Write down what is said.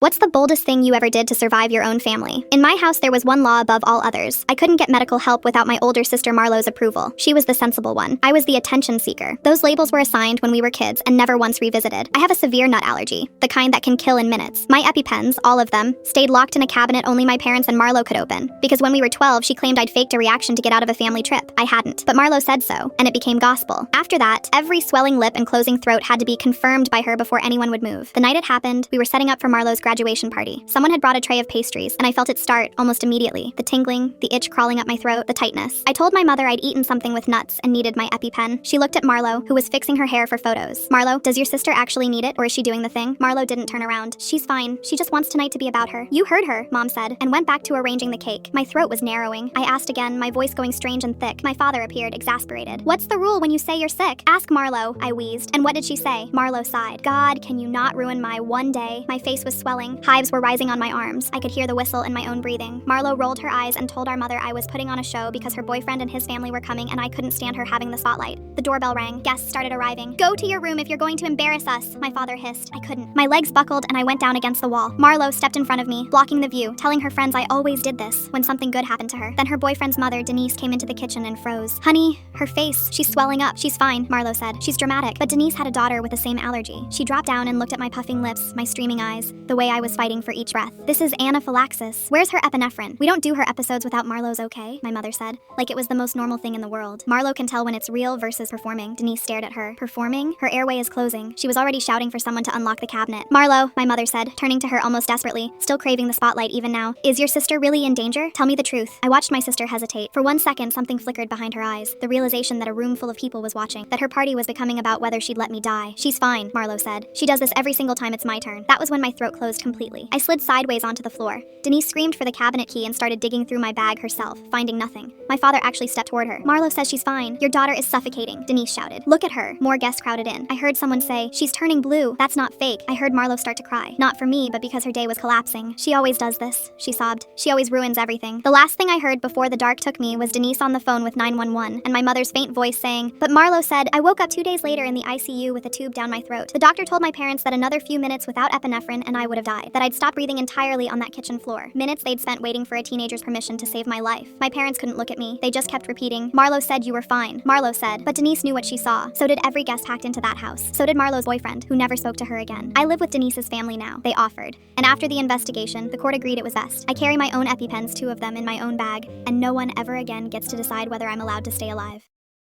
What's the boldest thing you ever did to survive your own family? In my house, there was one law above all others. I couldn't get medical help without my older sister Marlo's approval. She was the sensible one. I was the attention seeker. Those labels were assigned when we were kids and never once revisited. I have a severe nut allergy, the kind that can kill in minutes. My EpiPens, all of them, stayed locked in a cabinet only my parents and Marlo could open. Because when we were 12, she claimed I'd faked a reaction to get out of a family trip. I hadn't, but Marlo said so, and it became gospel. After that, every swelling lip and closing throat had to be confirmed by her before anyone would move. The night it happened, we were setting up for Marlo's graduation party. Someone had brought a tray of pastries, and I felt it start almost immediately. The tingling, the itch crawling up my throat, the tightness. I told my mother I'd eaten something with nuts and needed my EpiPen. She looked at Marlo, who was fixing her hair for photos. Marlo, does your sister actually need it, or is she doing the thing? Marlo didn't turn around. She's fine. She just wants tonight to be about her. You heard her, Mom said, and went back to arranging the cake. My throat was narrowing. I asked again, my voice going strange and thick. My father appeared, exasperated. What's the rule when you say you're sick? Ask Marlo, I wheezed. And what did she say? Marlo sighed. God, can you not ruin my one day? My face was swelling. Hives were rising on my arms. I could hear the whistle in my own breathing. Marlo rolled her eyes and told our mother I was putting on a show because her boyfriend and his family were coming and I couldn't stand her having the spotlight. The doorbell rang. Guests started arriving. Go to your room if you're going to embarrass us, my father hissed. I couldn't. My legs buckled and I went down against the wall. Marlo stepped in front of me, blocking the view, telling her friends I always did this when something good happened to her. Then her boyfriend's mother, Denise, came into the kitchen and froze. Honey, her face, she's swelling up. She's fine, Marlo said. She's dramatic. But Denise had a daughter with the same allergy. She dropped down and looked at my puffing lips, my streaming eyes, the way I was fighting for each breath. This is anaphylaxis. Where's her epinephrine? We don't do her episodes without Marlo's okay, my mother said, like it was the most normal thing in the world. Marlo can tell when it's real versus performing. Denise stared at her. Performing? Her airway is closing. She was already shouting for someone to unlock the cabinet. Marlo, my mother said, turning to her almost desperately, still craving the spotlight even now. Is your sister really in danger? Tell me the truth. I watched my sister hesitate. For 1 second, something flickered behind her eyes. The realization that a room full of people was watching. That her party was becoming about whether she'd let me die. She's fine, Marlo said. She does this every single time it's my turn. That was when my throat closed completely. I slid sideways onto the floor. Denise screamed for the cabinet key and started digging through my bag herself, finding nothing. My father actually stepped toward her. Marlo says she's fine. Your daughter is suffocating, Denise shouted. Look at her. More guests crowded in. I heard someone say, she's turning blue. That's not fake. I heard Marlo start to cry. Not for me, but because her day was collapsing. She always does this, she sobbed. She always ruins everything. The last thing I heard before the dark took me was Denise on the phone with 911 and my mother's faint voice saying, but Marlo said, I woke up 2 days later in the ICU with a tube down my throat. The doctor told my parents that another few minutes without epinephrine and I would have died. That I'd stop breathing entirely on that kitchen floor. Minutes they'd spent waiting for a teenager's permission to save my life. My parents couldn't look at me. They just kept repeating, Marlo said you were fine. Marlo said, but Denise knew what she saw. So did every guest hacked into that house. So did Marlo's boyfriend, who never spoke to her again. I live with Denise's family now. They offered. And after the investigation, the court agreed it was best. I carry my own EpiPens, 2 of them in my own bag, and no one ever again gets to decide whether I'm allowed to stay alive.